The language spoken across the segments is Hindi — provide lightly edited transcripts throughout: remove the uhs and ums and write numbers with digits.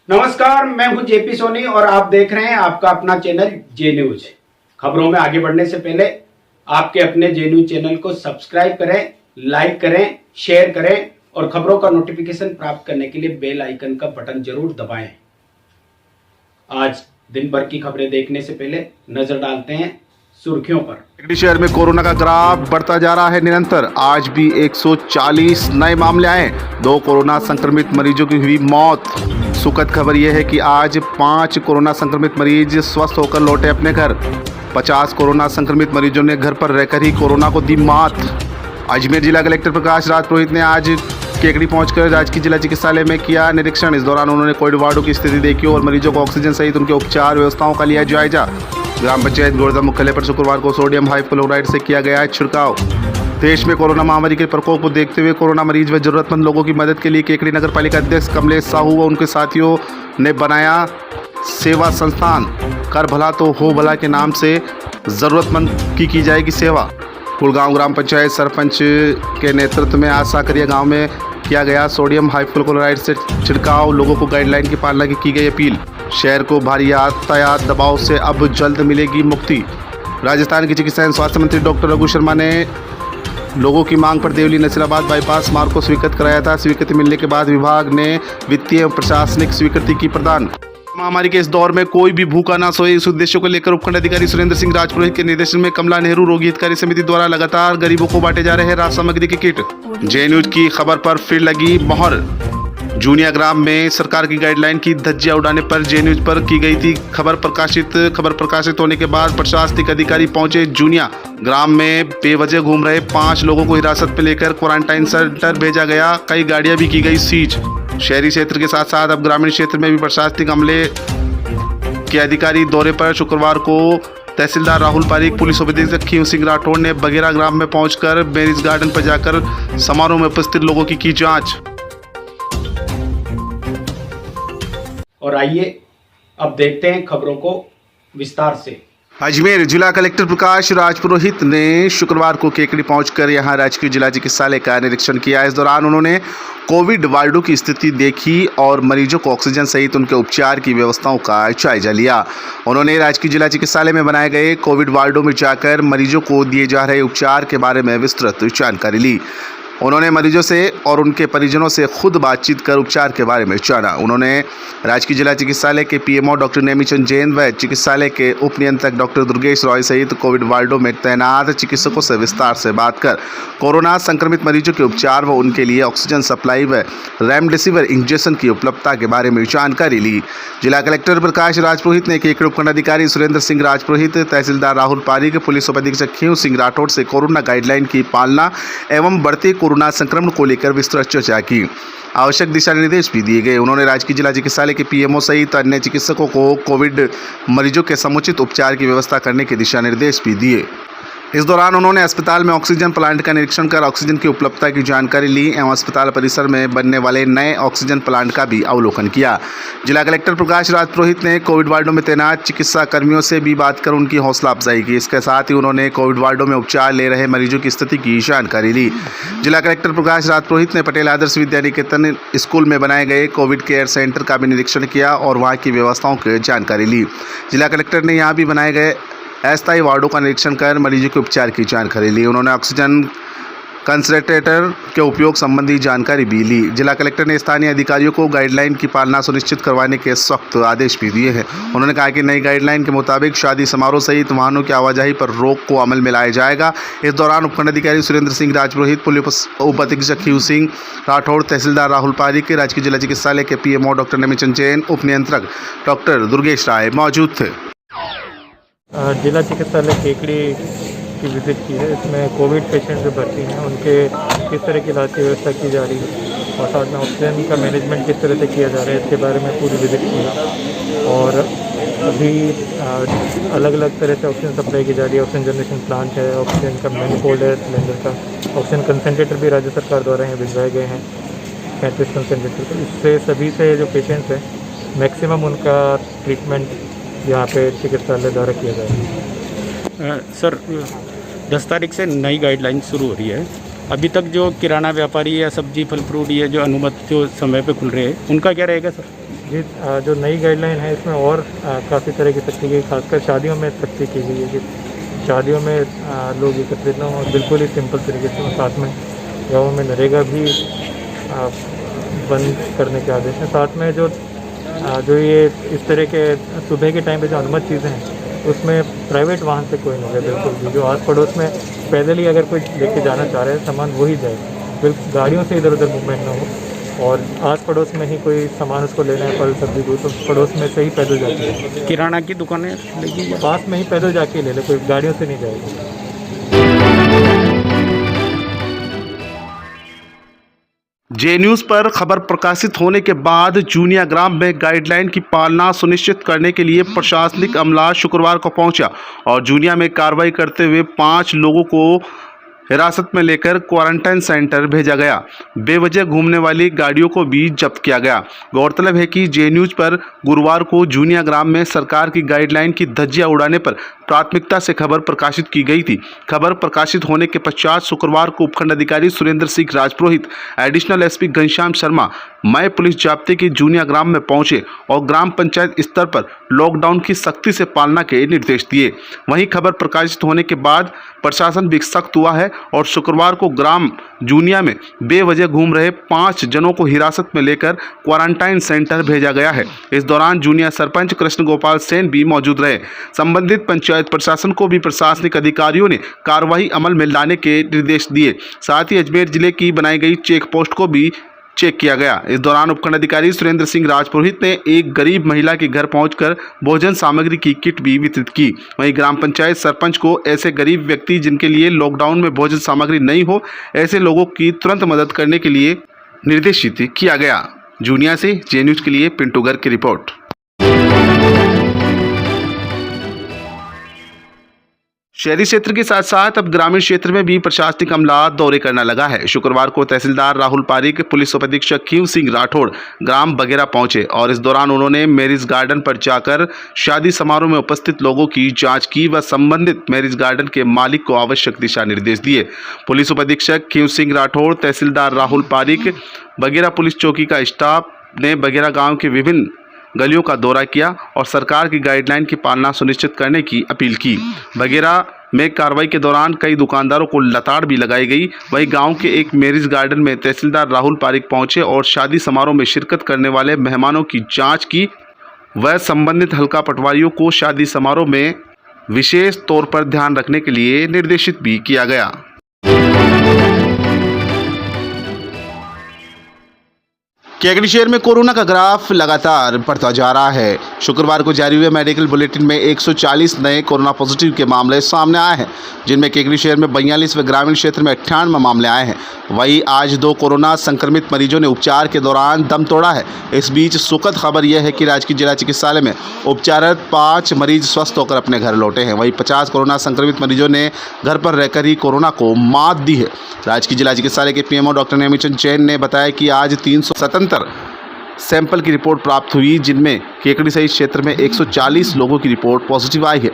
नमस्कार, मैं हूं जेपी सोनी और आप देख रहे हैं आपका अपना चैनल जे न्यूज। खबरों में आगे बढ़ने से पहले आपके अपने जे न्यूज चैनल को सब्सक्राइब करें, लाइक करें, शेयर करें और खबरों का नोटिफिकेशन प्राप्त करने के लिए बेल आइकन का बटन जरूर दबाएं। आज दिन भर की खबरें देखने से पहले नजर डालते हैं सुर्खियों पर। केकड़ी शहर में कोरोना का ग्राफ बढ़ता जा रहा है निरंतर। आज भी 140 नए मामले आए, 2 कोरोना संक्रमित मरीजों की हुई मौत। सुखद खबर यह है कि आज 5 कोरोना संक्रमित मरीज स्वस्थ होकर लौटे अपने घर। 50 कोरोना संक्रमित मरीजों ने घर पर रहकर ही कोरोना को दी मात। अजमेर जिला कलेक्टर प्रकाश राज पुरोहित ने आज केकड़ी पहुंचकर राजकीय जिला चिकित्सालय में किया निरीक्षण। इस दौरान उन्होंने कोविड वार्डों की स्थिति देखी और मरीजों को ऑक्सीजन सहित उनके उपचार व्यवस्थाओं का लिया जायजा। ग्राम पंचायत गोरदा मुख्यालय पर शुक्रवार को सोडियम हाइपोक्लोराइड से किया गया छिड़काव। देश में कोरोना महामारी के प्रकोप को देखते हुए कोरोना मरीज व जरूरतमंद लोगों की मदद के लिए केकड़ी नगर पालिका अध्यक्ष कमलेश साहू व उनके साथियों ने बनाया सेवा संस्थान। कर भला तो हो भला के नाम से जरूरतमंद की जाएगी सेवा। कुलगांव ग्राम पंचायत सरपंच के नेतृत्व में आज साकरिया गांव में किया गया सोडियम हाइपोक्लोराइड से छिड़काव। लोगों को गाइडलाइन की पालना की गई अपील। शहर को भारी यातायात दबाव से अब जल्द मिलेगी मुक्ति। राजस्थान के चिकित्सा एवं स्वास्थ्य मंत्री डॉक्टर रघु शर्मा ने लोगों की मांग पर देवली नसीराबाद बाईपास मार्ग को स्वीकृत कराया था। स्वीकृति मिलने के बाद विभाग ने वित्तीय एवं प्रशासनिक स्वीकृति की प्रदान। महामारी के इस दौर में कोई भी भूखा ना सोए, इस उद्देश्य को लेकर उपखंड अधिकारी सुरेंद्र सिंह राजपुरोहित के निर्देशन में कमला नेहरू रोगी हितकारी समिति द्वारा लगातार गरीबों को बांटे जा रहे राशन सामग्री के किट। जे न्यूज की खबर पर फिर लगी मोहर। जूनिया ग्राम में सरकार की गाइडलाइन की धज्जियां उड़ाने पर जे न्यूज पर की गई थी खबर प्रकाशित होने के बाद प्रशासनिक अधिकारी पहुंचे जूनिया ग्राम में। बेवजह घूम रहे 5 लोगों को हिरासत में लेकर क्वारंटाइन सेंटर भेजा गया। कई गाड़ियां भी की गई सीज। शहरी क्षेत्र के साथ साथ अब ग्रामीण क्षेत्र में भी प्रशासनिक अमले के अधिकारी दौरे पर। शुक्रवार को तहसीलदार राहुल पारीक, पुलिस उपाधीक्षक खींव सिंह राठौड़ ने बगेरा ग्राम में पहुंचकर मैरिज गार्डन पर जाकर समारोह में उपस्थित लोगों की जांच। और आइए अब देखते हैं खबरों को विस्तार से। अजमेर जिला कलेक्टर प्रकाश राज पुरोहित ने शुक्रवार को केकड़ी पहुंचकर यहां राजकीय जिला चिकित्सालय का निरीक्षण किया। इस दौरान उन्होंने कोविड वार्डों की स्थिति देखी और मरीजों को ऑक्सीजन सहित उनके उपचार की व्यवस्थाओं का जायजा लिया। उन्होंने राजकीय जिला चिकित्सालय में बनाए गए कोविड वार्डों में जाकर मरीजों को दिए जा रहे उपचार के बारे में विस्तृत जानकारी ली। उन्होंने मरीजों से और उनके परिजनों से खुद बातचीत कर उपचार के बारे में जाना। उन्होंने राजकीय जिला चिकित्सालय के पीएमओ डॉक्टर नेमीचंद जैन व चिकित्सालय के उप नियंत्रक डॉक्टर दुर्गेश रॉय सहित कोविड वार्डों में तैनात चिकित्सकों से विस्तार से बात कर कोरोना संक्रमित मरीजों के उपचार व उनके लिए ऑक्सीजन सप्लाई व रेमडेसिविर इंजेक्शन की उपलब्धता के बारे में जानकारी ली। जिला कलेक्टर प्रकाश राज पुरोहित ने केकड़ी उपखंड अधिकारी सुरेंद्र सिंह राजपुरोहित, तहसीलदार राहुल पारीक, पुलिस उपाधीक्षक खींव सिंह राठौड़ से कोरोना गाइडलाइन की पालना एवं बढ़ते कोरोना संक्रमण को लेकर विस्तृत चर्चा की। आवश्यक दिशा निर्देश भी दिए गए। उन्होंने राजकीय जिला चिकित्सालय के पीएमओ सहित अन्य चिकित्सकों को कोविड मरीजों के समुचित उपचार की व्यवस्था करने के दिशा निर्देश भी दिए। इस दौरान उन्होंने अस्पताल में ऑक्सीजन प्लांट का निरीक्षण कर ऑक्सीजन की उपलब्धता की जानकारी ली एवं अस्पताल परिसर में बनने वाले नए ऑक्सीजन प्लांट का भी अवलोकन किया। जिला कलेक्टर प्रकाश राज पुरोहित ने कोविड वार्डों में तैनात चिकित्सा कर्मियों से भी बात कर उनकी हौसला अफजाई की। इसके साथ ही उन्होंने कोविड वार्डों में उपचार ले रहे मरीजों की स्थिति की जानकारी ली। जिला कलेक्टर प्रकाश राज पुरोहित ने पटेल आदर्श विद्या निकेतन स्कूल में बनाए गए कोविड केयर सेंटर का भी निरीक्षण किया और वहाँ की व्यवस्थाओं की जानकारी ली। जिला कलेक्टर ने यहाँ भी बनाए गए अस्थायी वार्डों का निरीक्षण कर मरीजों के उपचार की जानकारी ली। उन्होंने ऑक्सीजन कंसंट्रेटर के उपयोग संबंधी जानकारी भी ली। जिला कलेक्टर ने स्थानीय अधिकारियों को गाइडलाइन की पालना सुनिश्चित करवाने के सख्त आदेश भी दिए हैं। उन्होंने कहा कि नई गाइडलाइन के मुताबिक शादी समारोह सहित वाहनों की आवाजाही पर रोक को अमल में लाया जाएगा। इस दौरान उपखंड अधिकारी सुरेंद्र सिंह राजपुरोहित, पुलिस उपाधीक्षक खींव सिंह राठौड़, तहसीलदार राहुल पारीक, राजकीय जिला चिकित्सालय के पीएमओ डॉक्टर नेमीचंद जैन, उप नियंत्रक डॉक्टर दुर्गेश राय मौजूद थे। जिला चिकित्सालय केकड़ी की विज़िट की है। इसमें कोविड पेशेंट जो भर्ती हैं उनके किस तरह की इलाज की व्यवस्था की जा रही है और साथ में ऑक्सीजन का मैनेजमेंट किस तरह से किया जा रहा है, इसके बारे में पूरी विज़िट की है। और अभी अलग अलग तरह से ऑक्सीजन सप्लाई की जा रही है। ऑक्सीजन जनरेशन प्लांट है, ऑक्सीजन का मैनीफोल्ड है, सिलेंडर का ऑक्सीजन कंसनट्रेटर भी राज्य सरकार द्वारा यहाँ भिजवाए गए हैं 35 कंसनट्रेटर। इससे सभी से जो पेशेंट्स हैं मैक्सिमम उनका ट्रीटमेंट यहाँ पे चिकित्सालय द्वारा किया जाएगा। सर 10 तारीख से नई गाइडलाइन शुरू हो रही है। अभी तक जो किराना व्यापारी या सब्जी फल फ्रूट ये जो अनुमति जो समय पे खुल रहे हैं उनका क्या रहेगा सर? जी, जो नई गाइडलाइन है इसमें और काफ़ी तरह की सख्ती की, खासकर शादियों में सख्ती की गई है कि शादियों में लोग एकत्रित न हो, बिल्कुल ही सिंपल तरीके से। और साथ में गाँव में नरेगा भी बंद करने के आदेश हैं। साथ में जो ये इस तरह के सुबह के टाइम पे जो अनुमत चीज़ें हैं उसमें प्राइवेट वाहन से कोई नहीं है बिल्कुल भी। जो आस पड़ोस में पैदल ही अगर कोई लेके जाना चाह रहे हैं सामान वही जाए, बिल्कुल गाड़ियों से इधर उधर मूवमेंट ना हो। और आस पड़ोस में ही कोई सामान उसको लेना है, फल सब्जी दूध, तो पड़ोस में से ही पैदल जाके ले। किराना की दुकानें लेगी पास में ही पैदल जाके ले ले, कोई गाड़ियों से नहीं जाएगा। जे न्यूज़ पर खबर प्रकाशित होने के बाद जूनिया ग्राम में गाइडलाइन की पालना सुनिश्चित करने के लिए प्रशासनिक अमला शुक्रवार को पहुंचा और जूनिया में कार्रवाई करते हुए 5 लोगों को हिरासत में लेकर क्वारंटाइन सेंटर भेजा गया। बेवजह घूमने वाली गाड़ियों को भी जब्त किया गया। गौरतलब है कि जे न्यूज़ पर गुरुवार को जूनिया ग्राम में सरकार की गाइडलाइन की धज्जियां उड़ाने पर प्राथमिकता से खबर प्रकाशित की गई थी। खबर प्रकाशित होने के पश्चात शुक्रवार को उपखंड अधिकारी सुरेंद्र सिंह राजपुरोहित, एडिशनल एसपी घनश्याम शर्मा, मय पुलिस जाब्ते के जूनिया ग्राम में पहुंचे और ग्राम पंचायत स्तर पर लॉकडाउन की सख्ती से पालना के निर्देश दिए। वहीं खबर प्रकाशित होने के बाद प्रशासन भी सख्त हुआ है और शुक्रवार को ग्राम जूनिया में बेवजह घूम रहे 5 जनों को हिरासत में लेकर क्वारंटाइन सेंटर भेजा गया है। इस दौरान जूनिया सरपंच कृष्ण गोपाल सेन भी मौजूद रहे। संबंधित पंचायत प्रशासन को भी प्रशासनिक अधिकारियों ने कार्रवाई अमल में लाने के निर्देश दिए। साथ ही अजमेर जिले की बनाई गई चेक पोस्ट को भी चेक किया गया। इस दौरान उपखंड अधिकारी सुरेंद्र सिंह राजपुरोहित ने एक गरीब महिला के घर पहुंचकर भोजन सामग्री की किट भी वितरित की। वहीं ग्राम पंचायत सरपंच को ऐसे गरीब व्यक्ति जिनके लिए लॉकडाउन में भोजन सामग्री नहीं हो, ऐसे लोगों की तुरंत मदद करने के लिए निर्देशित किया गया। जूनिया से जे न्यूज़ के लिए पिंटू गर्ग की रिपोर्ट। शहरी क्षेत्र के साथ साथ अब ग्रामीण क्षेत्र में भी प्रशासनिक अमला दौरे करना लगा है। शुक्रवार को तहसीलदार राहुल पारिक, पुलिस उप अधीक्षक खींव सिंह राठौड़ ग्राम बगेरा पहुंचे और इस दौरान उन्होंने मैरिज गार्डन पर जाकर शादी समारोह में उपस्थित लोगों की जांच की व संबंधित मैरिज गार्डन के मालिक को आवश्यक दिशा निर्देश दिए। पुलिस उप अधीक्षक खींव सिंह राठौड़, तहसीलदार राहुल पारिक, बगेरा पुलिस चौकी का स्टाफ ने बगेरा गाँव के विभिन्न गलियों का दौरा किया और सरकार की गाइडलाइन की पालना सुनिश्चित करने की अपील की। बगेरा में कार्रवाई के दौरान कई दुकानदारों को लताड़ भी लगाई गई। वहीं गांव के एक मैरिज गार्डन में तहसीलदार राहुल पारिक पहुंचे और शादी समारोह में शिरकत करने वाले मेहमानों की जांच की व संबंधित हल्का पटवारियों को शादी समारोह में विशेष तौर पर ध्यान रखने के लिए निर्देशित भी किया गया। केकड़ी शहर में कोरोना का ग्राफ लगातार बढ़ता जा रहा है। शुक्रवार को जारी हुए मेडिकल बुलेटिन में 140 नए कोरोना पॉजिटिव के मामले सामने आए हैं, जिनमें केकड़ी शहर में 42 व ग्रामीण क्षेत्र में 98 मामले आए हैं। वहीं आज 2 कोरोना संक्रमित मरीजों ने उपचार के दौरान दम तोड़ा है। इस बीच सुखद खबर यह है कि राजकीय जिला चिकित्सालय में उपचाररत 5 मरीज स्वस्थ होकर अपने घर लौटे हैं। वहीं 50 कोरोना संक्रमित मरीजों ने घर पर रहकर ही कोरोना को मात दी है। राजकीय जिला चिकित्सालय के पीएमओ डॉक्टर नेमिचंद जैन ने बताया कि आज 377 सैंपल की रिपोर्ट प्राप्त हुई, जिनमें केकड़ी सहित क्षेत्र में 140 लोगों की रिपोर्ट पॉजिटिव आई है।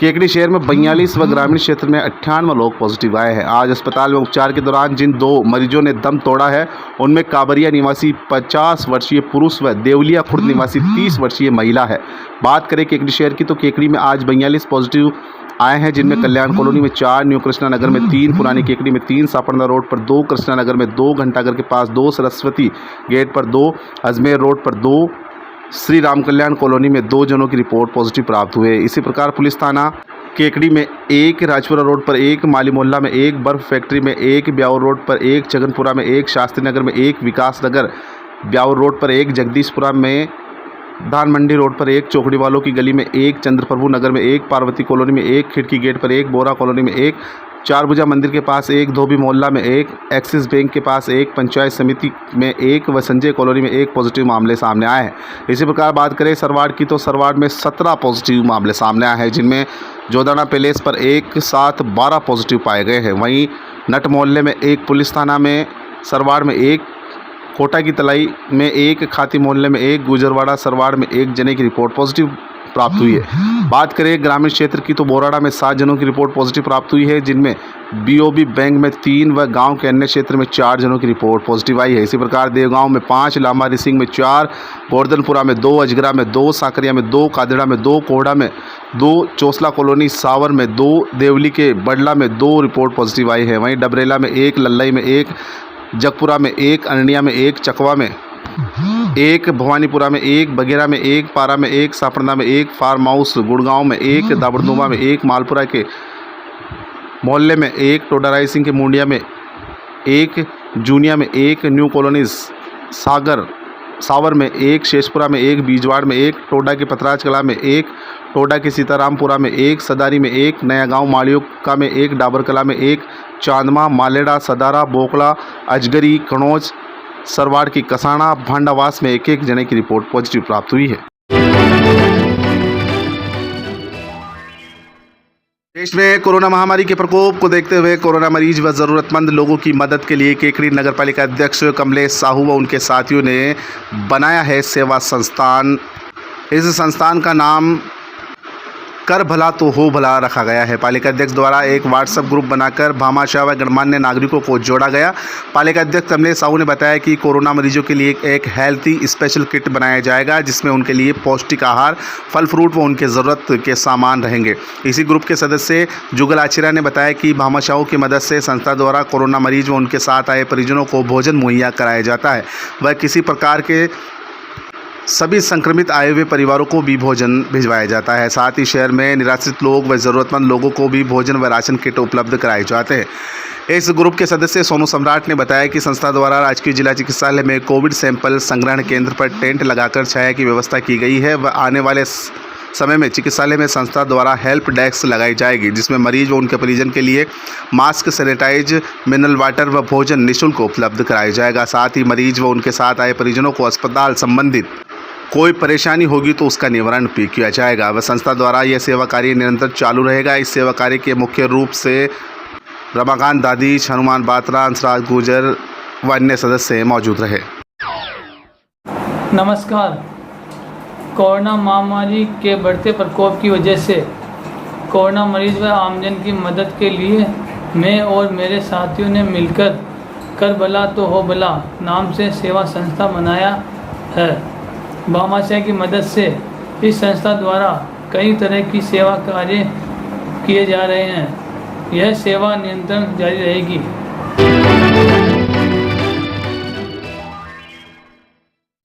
केकड़ी शहर में 42 व ग्रामीण क्षेत्र में 98 लोग पॉजिटिव आए हैं। आज अस्पताल में उपचार के दौरान जिन 2 मरीजों ने दम तोड़ा है उनमें काबरिया निवासी 50 वर्षीय पुरुष व देवलिया खुर्द निवासी 30 वर्षीय महिला है। बात करें केकड़ी शहर की तो केकड़ी में आज 42 पॉजिटिव आए हैं, जिनमें कल्याण कॉलोनी में 4, न्यू कृष्णा नगर में 3, पुरानी केकड़ी में 3, सापड़ना रोड पर 2, कृष्णा नगर में 2, घंटाघर के पास 2, सरस्वती गेट पर 2, अजमेर रोड पर 2, श्री राम कल्याण कॉलोनी में 2 जनों की रिपोर्ट पॉजिटिव प्राप्त हुए। इसी प्रकार पुलिस थाना केकड़ी में 1, राजपुरा रोड पर 1, माली मोहल्ला में 1, बर्फ फैक्ट्री में 1, ब्यावर रोड पर 1, जगनपुरा में 1, शास्त्री नगर में 1, विकास नगर ब्यावर रोड पर 1, जगदीशपुरा में, धान मंडी रोड पर 1, चौकड़ी वालों की गली में 1, चंद्रप्रभु नगर में 1, पार्वती कॉलोनी में 1, खिड़की गेट पर 1, बोरा कॉलोनी में 1, चारभुजा मंदिर के पास 1, धोबी मोहल्ला में 1, एक्सिस बैंक के पास 1, पंचायत समिति में 1 व संजय कॉलोनी में 1 पॉजिटिव मामले सामने आए हैं। इसी प्रकार बात करें सरवाड़ की तो सरवाड़ में 17 पॉजिटिव मामले सामने आए हैं, जिनमें जोदाना पैलेस पर एक साथ 12 पॉजिटिव पाए गए हैं। वहीं नट मोहल्ले में 1, पुलिस थाना में सरवाड़ में 1, कोटा की तलाई में 1, खाती मोहल्ले में 1, गुजरवाड़ा सरवाड़ में 1 जने की रिपोर्ट पॉजिटिव प्राप्त हुई है। बात करें ग्रामीण क्षेत्र की तो बोराड़ा में 7 जनों की रिपोर्ट पॉजिटिव प्राप्त हुई है, जिनमें बीओबी बैंक में 3 व गांव के अन्य क्षेत्र में 4 जनों की रिपोर्ट पॉजिटिव आई है। इसी प्रकार देवगांव में 5, लांबा रिसिंग में 4, गोवर्धनपुरा में 2, अजगरा में 2, साकरिया में 2, कादड़ा में 2, कोहड़ा में 2, चोसला कॉलोनी सावर में 2, देवली के बडला में 2 रिपोर्ट पॉजिटिव आई है। वहीं डबरेला में 1, लल्लई में 1, जगपुरा में 1, अरनिया में 1, चकवा में 1, भवानीपुरा में 1, बगेरा में 1, पारा में 1, सापड़ना में 1, फार्म हाउस गुड़गांव में 1, दाबड़दुमा में 1, मालपुरा के मोहल्ले में 1, टोडाराई सिंह के मुंडिया में 1, जूनिया में 1, न्यू कॉलोनीज सावर में 1, शेषपुरा में 1, बीजवाड़ में 1, टोडा के पतराज कला में 1, टोडा के सीतारामपुरा में 1, सदारी में 1, नया गांव माड़ियोका में 1, डाबर कला में 1, चांदमा, मालेड़ा, सदारा, बोकला, अजगरी, कनौज, सरवाड़ की कसाना, भांडावास में 1-1 जने की रिपोर्ट पॉजिटिव प्राप्त हुई है। देश में कोरोना महामारी के प्रकोप को देखते हुए कोरोना मरीज व ज़रूरतमंद लोगों की मदद के लिए केकड़ी नगरपालिका अध्यक्ष कमलेश साहू व उनके साथियों ने बनाया है सेवा संस्थान। इस संस्थान का नाम कर भला तो हो भला रखा गया है। पालिका अध्यक्ष द्वारा एक व्हाट्सएप ग्रुप बनाकर भामाशाह व गणमान्य नागरिकों को जोड़ा गया। पालिका अध्यक्ष कमलेश साहू ने बताया कि कोरोना मरीजों के लिए एक हेल्थी स्पेशल किट बनाया जाएगा, जिसमें उनके लिए पौष्टिक आहार, फल फ्रूट व उनके ज़रूरत के सामान रहेंगे। इसी ग्रुप के सदस्य जुगल आचिरा ने बताया कि भामाशाहों की मदद से संस्था द्वारा कोरोना मरीज व उनके साथ आए परिजनों को भोजन मुहैया कराया जाता है व किसी प्रकार के सभी संक्रमित आए हुए परिवारों को भी भोजन भिजवाया जाता है। साथ ही शहर में निराश्रित लोग व ज़रूरतमंद लोगों को भी भोजन व राशन किट उपलब्ध कराए जाते हैं। इस ग्रुप के सदस्य सोनू सम्राट ने बताया कि संस्था द्वारा राजकीय जिला चिकित्सालय में कोविड सैंपल संग्रहण केंद्र पर टेंट लगाकर छाया की व्यवस्था की गई है व आने वाले समय में चिकित्सालय में संस्था द्वारा हेल्प डेस्क लगाई जाएगी, जिसमें मरीज व उनके परिजन के लिए मास्क, सैनिटाइज, मिनरल वाटर व भोजन निःशुल्क उपलब्ध कराया जाएगा। साथ ही मरीज व उनके साथ आए परिजनों को अस्पताल संबंधित कोई परेशानी होगी तो उसका निवारण भी किया जाएगा व संस्था द्वारा यह सेवा कार्य निरंतर चालू रहेगा। इस सेवा कार्य के मुख्य रूप से रमाकांत दादीश, हनुमान बात्रा, अंशराज गुर्जर व अन्य सदस्य मौजूद रहे। नमस्कार। कोरोना महामारी के बढ़ते प्रकोप की वजह से कोरोना मरीज व आमजन की मदद के लिए मैं और मेरे साथियों ने मिलकर कर भला तो हो भला नाम से सेवा संस्था बनाया है। भामाशाह की मदद से इस संस्था द्वारा कई तरह की सेवा कार्य किए जा रहे हैं। यह सेवा निरंतर जारी रहेगी।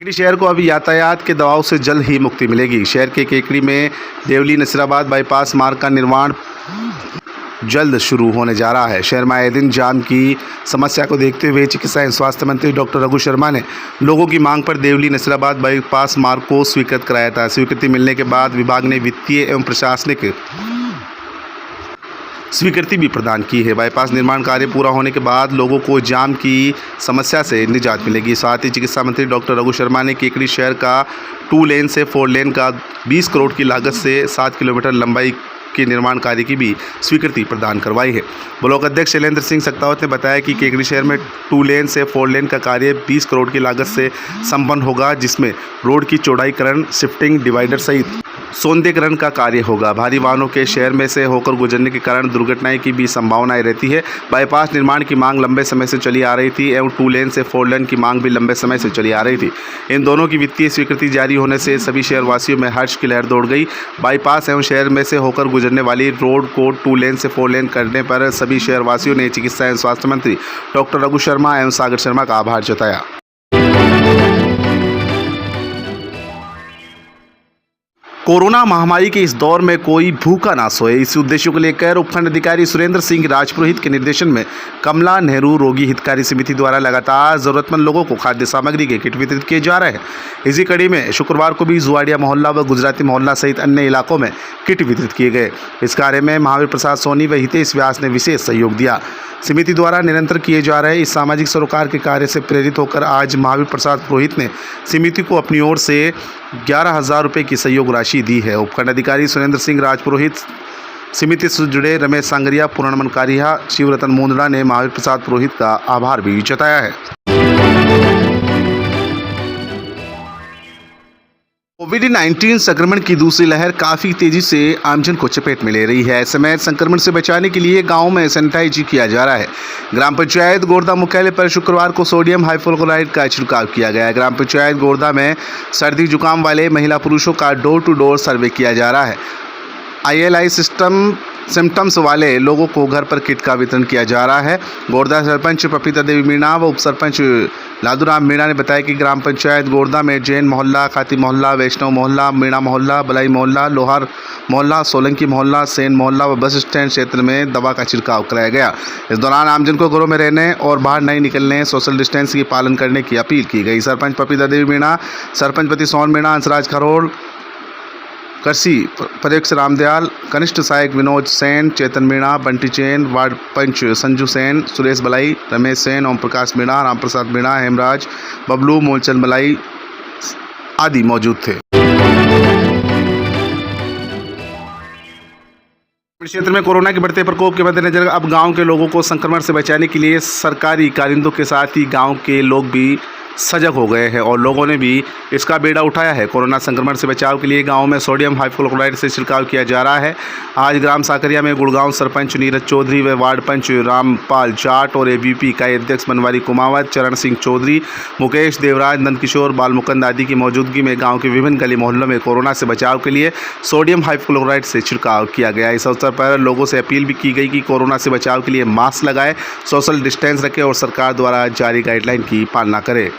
केकड़ी शहर को अभी यातायात के दबाव से जल्द ही मुक्ति मिलेगी। शहर के केकड़ी में देवली नसीराबाद बाईपास मार्ग का निर्माण जल्द शुरू होने जा रहा है। शहर में आए दिन जाम की समस्या को देखते हुए चिकित्सा एवं स्वास्थ्य मंत्री डॉक्टर रघु शर्मा ने लोगों की मांग पर देवली नसीराबाद बाईपास मार्ग को स्वीकृत कराया था। स्वीकृति मिलने के बाद विभाग ने वित्तीय एवं प्रशासनिक स्वीकृति भी प्रदान की है। बाईपास निर्माण कार्य पूरा होने के बाद लोगों को जाम की समस्या से निजात मिलेगी। साथ ही चिकित्सा मंत्री डॉक्टर रघु शर्मा ने केकड़ी शहर का 2 लेन से 4 लेन का 20 करोड़ की लागत से 7 किलोमीटर लंबाई के निर्माण कार्य की भी स्वीकृति प्रदान करवाई है। ब्लॉक अध्यक्ष शैलेंद्र सिंह सक्तावत ने बताया कि केकड़ी शहर में 2 लेन से 4 लेन का कार्य 20 करोड़ की लागत से संपन्न होगा, जिसमें रोड की चौड़ाईकरण, शिफ्टिंग, डिवाइडर सहित सौंदर्यीकरण का कार्य होगा। भारी वाहनों के शहर में से होकर गुजरने के कारण दुर्घटनाएं की भी संभावनाएं रहती है। बाईपास निर्माण की मांग लंबे समय से चली आ रही थी एवं 2 लेन से 4 लेन की मांग भी लंबे समय से चली आ रही थी। इन दोनों की वित्तीय स्वीकृति जारी होने से सभी शहरवासियों में हर्ष की लहर दौड़ गई। बाईपास एवं शहर में से होकर गुजरने वाली रोड को 2 लेन से 4 लेन करने पर सभी शहरवासियों ने चिकित्सा एवं स्वास्थ्य मंत्री डॉक्टर रघु शर्मा एवं सागर शर्मा का आभार जताया। कोरोना महामारी के इस दौर में कोई भूखा ना सोए, इस उद्देश्य को लेकर उपखंड अधिकारी सुरेंद्र सिंह राजपुरोहित के निर्देशन में कमला नेहरू रोगी हितकारी समिति द्वारा लगातार जरूरतमंद लोगों को खाद्य सामग्री के किट वितरित किए जा रहे हैं। इसी कड़ी में शुक्रवार को भी जुआड़िया मोहल्ला व गुजराती मोहल्ला सहित अन्य इलाकों में किट वितरित किए गए। इस कार्य में महावीर प्रसाद सोनी व हितेश व्यास ने विशेष सहयोग दिया। समिति द्वारा निरंतर किए जा रहे इस सामाजिक सरोकार के कार्य से प्रेरित होकर आज महावीर प्रसाद पुरोहित ने समिति को अपनी ओर से 11,000 रुपये की सहयोग राशि दी है। उपखंड अधिकारी सुरेंद्र सिंह राजपुरोहित, समिति से जुड़े रमेश सांगरिया, पूर्णमन कारिया, शिवरतन मुंदड़ा ने महावीर प्रसाद पुरोहित का आभार भी जताया है। कोविड-19 संक्रमण की दूसरी लहर काफ़ी तेजी से आमजन को चपेट में ले रही है। ऐसे में संक्रमण से बचाने के लिए गांव में सैनिटाइज किया जा रहा है। ग्राम पंचायत गोरदा मुख्यालय पर शुक्रवार को सोडियम हाइपोक्लोराइड का छिड़काव किया गया है। ग्राम पंचायत गोरदा में सर्दी जुकाम वाले महिला पुरुषों का डोर टू डोर सर्वे किया जा रहा है। ILI सिम्टम्स वाले लोगों को घर पर किट का वितरण किया जा रहा है। गोरदा सरपंच पपीता देवी मीणा व उप सरपंच लादूराम मीणा ने बताया कि ग्राम पंचायत गोरदा में जैन मोहल्ला, खाती मोहल्ला, वैष्णव मोहल्ला, मीणा मोहल्ला, बलाई मोहल्ला, लोहार मोहल्ला, सोलंकी मोहल्ला, सेन मोहल्ला व बस स्टैंड क्षेत्र में दवा का छिड़काव कराया गया। इस दौरान आमजन को घरों में रहने और बाहर नहीं निकलने, सोशल डिस्टेंस की पालन करने की अपील की गई। सरपंच पपीता देवी मीणा, सरपंच पति सोन मीणा, हंसराज खरोड़, कृषि पर्यवेक्षक रामदयाल, कनिष्ठ सहायक विनोद सेन, चेतन मीणा, बंटी चैन, वार्ड पंच संजू सेन, सुरेश बलाई, रमेश सेन, ओम प्रकाश मीणा, राम प्रसाद मीणा, हेमराज, बबलू, मूलचंद बलाई आदि मौजूद थे। क्षेत्र में कोरोना के बढ़ते प्रकोप के मद्देनजर अब गांव के लोगों को संक्रमण से बचाने के लिए सरकारी कारिंदों के साथ ही गांव के लोग भी सजग हो गए हैं और लोगों ने भी इसका बेड़ा उठाया है। कोरोना संक्रमण से बचाव के लिए गांव में सोडियम हाइपोक्लोराइड से छिड़काव किया जा रहा है। आज ग्राम साकरिया में गुड़गांव सरपंच नीरज चौधरी व वार्ड पंच रामपाल जाट और AVP इकाई अध्यक्ष बनवारी कुमावत, चरण सिंह चौधरी, मुकेश देवराज, नंदकिशोर, बालमुकंद आदि की मौजूदगी में गाँव के विभिन्न गली मोहल्लों में कोरोना से बचाव के लिए सोडियम हाइपोक्लोराइड से छिड़काव किया गया। इस अवसर पर लोगों से अपील भी की गई कि कोरोना से बचाव के लिए मास्क लगाएं, सोशल डिस्टेंस रखें और सरकार द्वारा जारी गाइडलाइन की पालना करें।